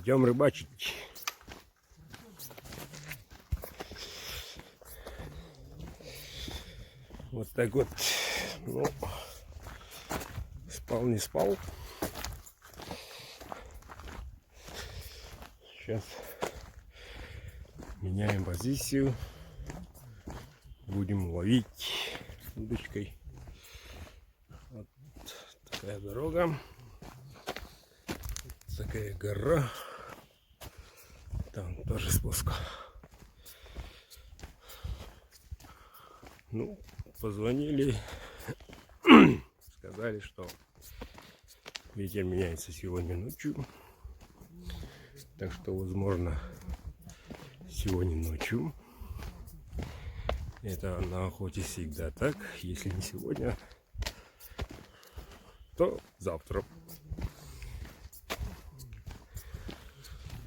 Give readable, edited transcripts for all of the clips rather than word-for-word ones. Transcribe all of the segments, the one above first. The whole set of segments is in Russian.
Идем рыбачить. Вот так вот. Ну, спал не спал. Сейчас меняем позицию. Будем ловить удочкой. Вот такая дорога. Такая гора. Там тоже спуск. Ну, позвонили. Сказали, что ветер меняется сегодня ночью. Так что, возможно, сегодня ночью. Это на охоте всегда так. Если не сегодня, то завтра.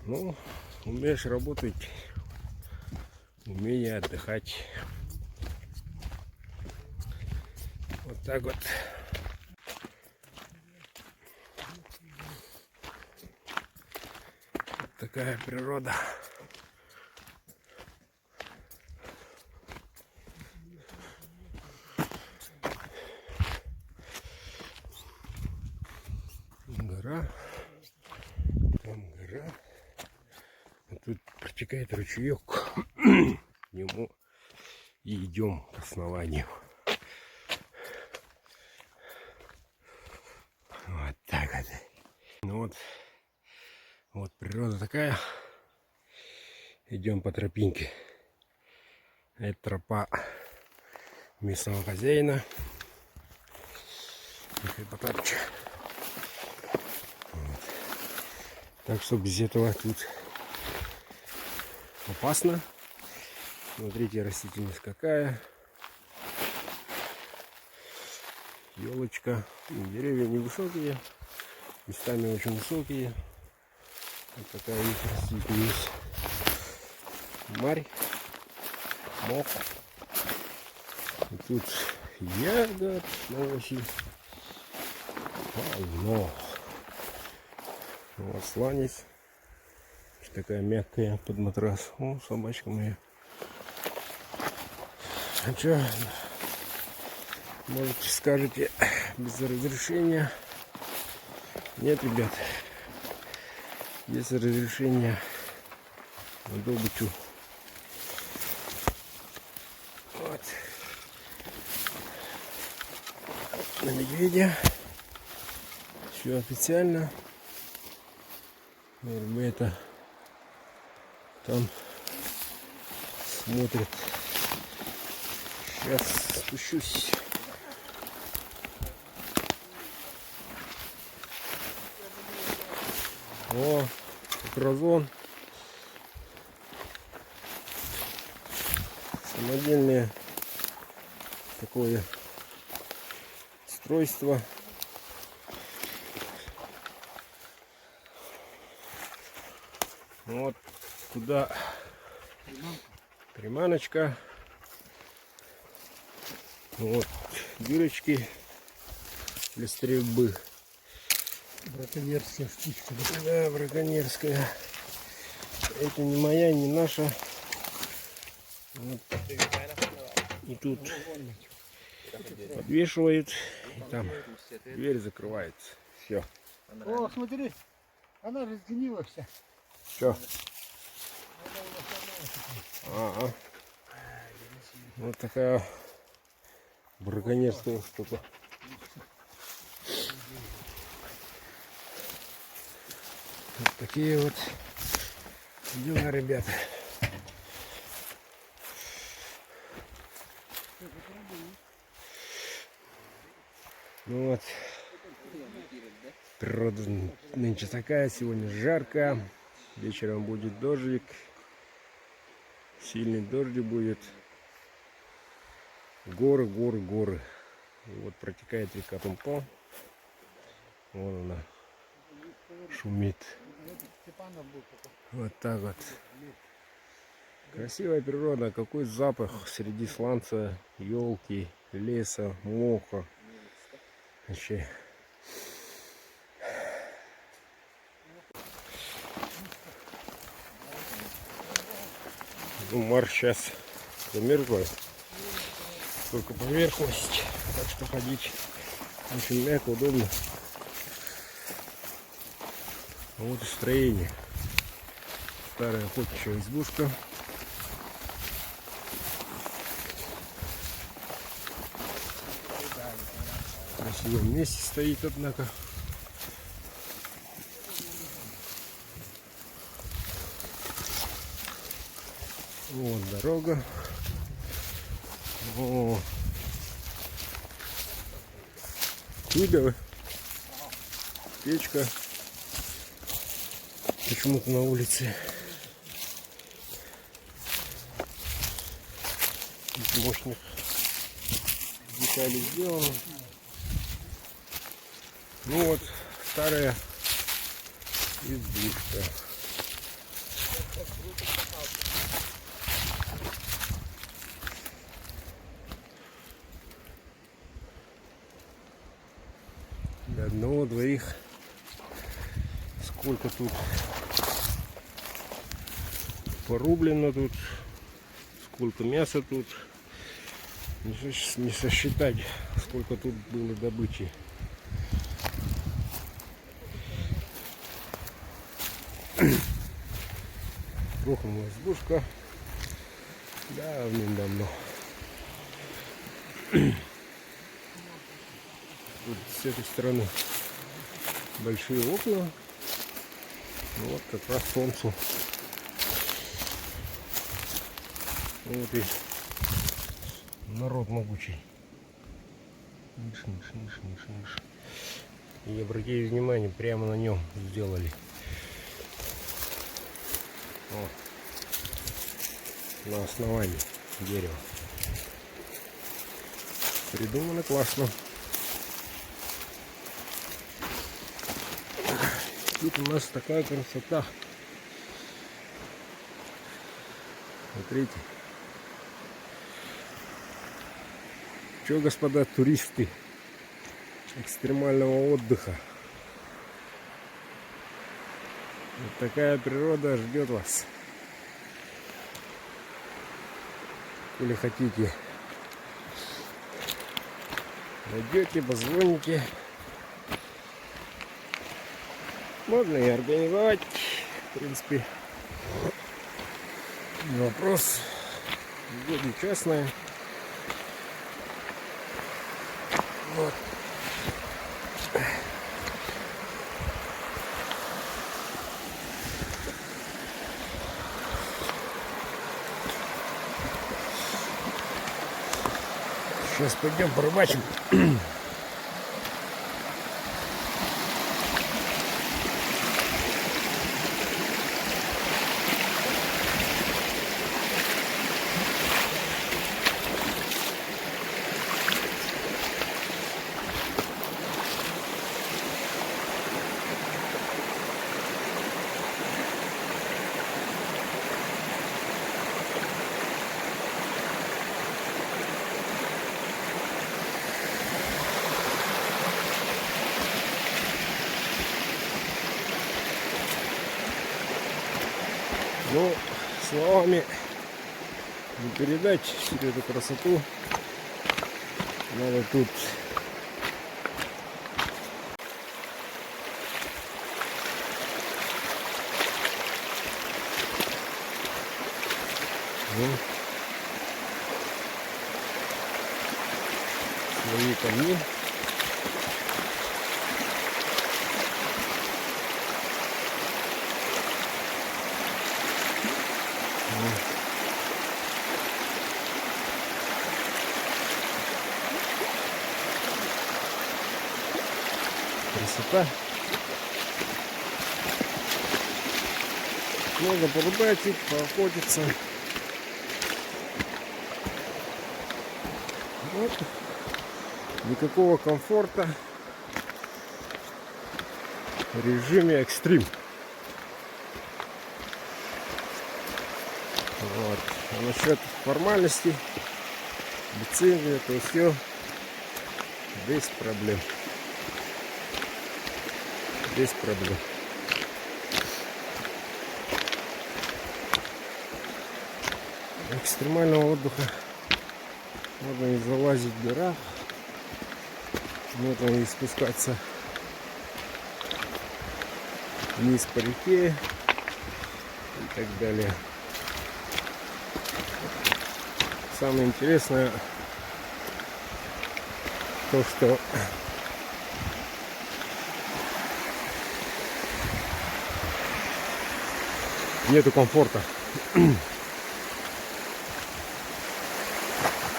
Ну, умеешь работать, умение отдыхать. Вот так вот. Вот такая природа. Гора. Там гора. А тут протекает ручеек. К нему и идем к основанию. Вот так вот. Ну вот природа такая. Идем по тропинке. Это тропа местного хозяина. Вот. Так что без этого тут опасно. Смотрите, растительность какая. Елочка. Деревья невысокие. Местами очень высокие. Вот такая их растительность. Марь. Мох. И тут ягод на осень. Полно. Вот сланец. Такая мягкая под матрас. О, собачка моя. А что? Может, скажете, без разрешения? Нет, ребят. Без разрешения на добычу. Вот. На медведя. Все официально. Ребята там смотрят. Сейчас спущусь. О, микрозон. Самодельное такое устройство. Вот туда приманочка. Вот дырочки для стрельбы. Браконьерская штучка. Да, браконьерская. Это не моя, не наша. Вот. И тут подвешивают, и там дверь закрывается. Все. О, смотри, она разгнила вся. Все. Ага. Вот такая браконьерская штука. Вот такие вот дела, ребята. Ну вот. Природа нынче такая, сегодня жарко. Вечером будет дождик. Сильный дождик будет. Горы, горы, горы. И вот протекает река Тумпо. Вон она шумит. Вот так вот. Красивая природа. Какой запах среди сланца, елки, леса, моха. Вообще. Ну, марш сейчас замерзла. Только поверхность. Так что ходить очень мягко, удобно. Вот и строение. Старая охотничья избушка. В красивом месте стоит, однако. Вот дорога. О, кубы, печка. Почему-то на улице. Из мощных деталей сделано. Ну вот, старая избушка. Для одного, двоих. Сколько тут порублено тут, сколько мяса тут. Не сосчитать, сколько тут было добычи. Рухнула избушка давным-давно. Тут с этой стороны большие окна. Вот как раз солнцу. Вот и народ могучий. Ниш. И обратите внимание, прямо на нем сделали. Вот. На основании дерева. Придумано классно. Тут у нас такая красота. Смотрите. Что, господа туристы экстремального отдыха? Вот такая природа ждет вас. Или хотите, найдете, позвоните. Можно и организовать, в принципе, не вопрос. Угодно частное. Вот. Сейчас пойдем порыбачим. Ну, словами не передать всю эту красоту. Надо тут свои камни. Красота. Можно порыбачить, поохотиться. Вот. Никакого комфорта в режиме экстрим. Вот. А насчет формальностей, лицензии, это все без проблем. Без проблем. экстремального отдыха. Можно и залазить в горах, можно и спускаться вниз по реке и так далее. Самое интересное то, что нету комфорта.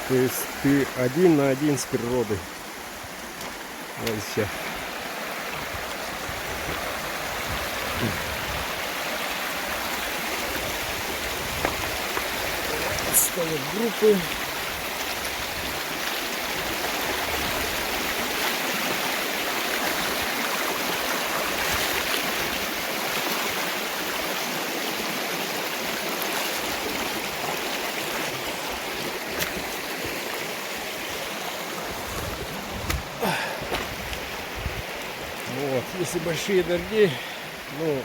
То есть ты один на один с природой. Вот сейчас. Ставят группы. Вот, если большие дожди, ну,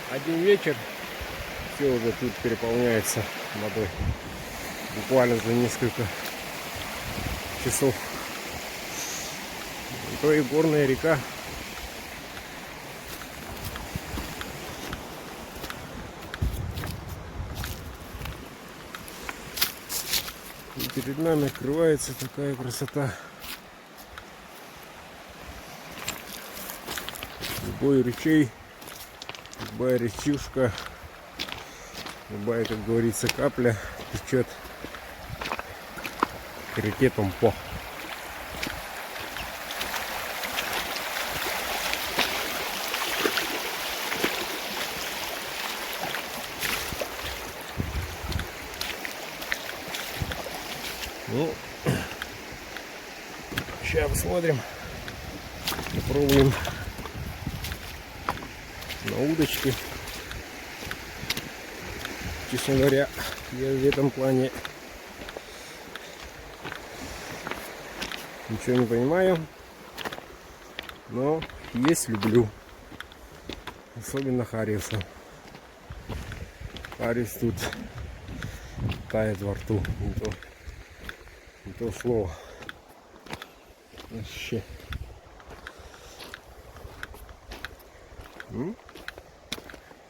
один вечер, все уже тут переполняется водой. Буквально за несколько часов. То и горная река. И перед нами открывается такая красота. Любой ручей, любая речушка, любая, как говорится, капля течет к реке Томпо. Ну, сейчас посмотрим, попробуем на удочке. Честно говоря, я в этом плане ничего не понимаю, но есть люблю, особенно хариуса. Хариус тут тает во рту, не то слово. Вообще.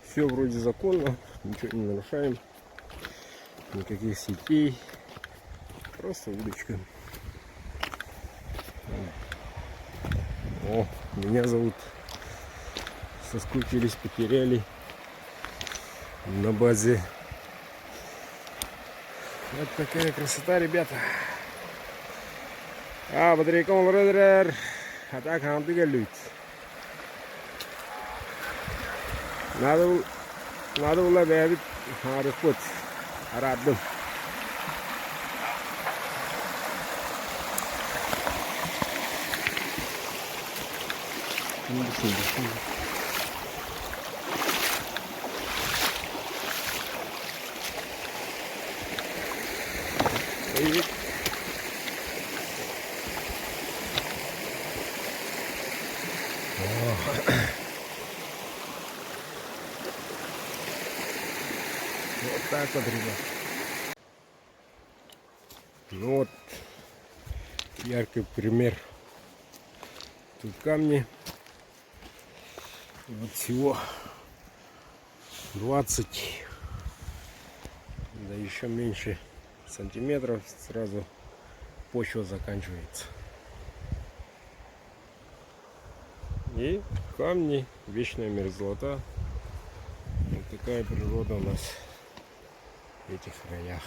Все вроде законно, ничего не нарушаем, никаких сетей, просто удочка. О, меня зовут, соскучились, потеряли на базе. Вот такая красота, ребята. Батарейком брадер, а так хантыгалют. Надо было бегать, путь, радом. Вот так вот, ребят. Ну вот, яркий пример. Тут камни. Вот всего 20, да еще меньше сантиметров, сразу почва заканчивается. И камни, вечная мерзлота. Вот такая природа у нас в этих краях.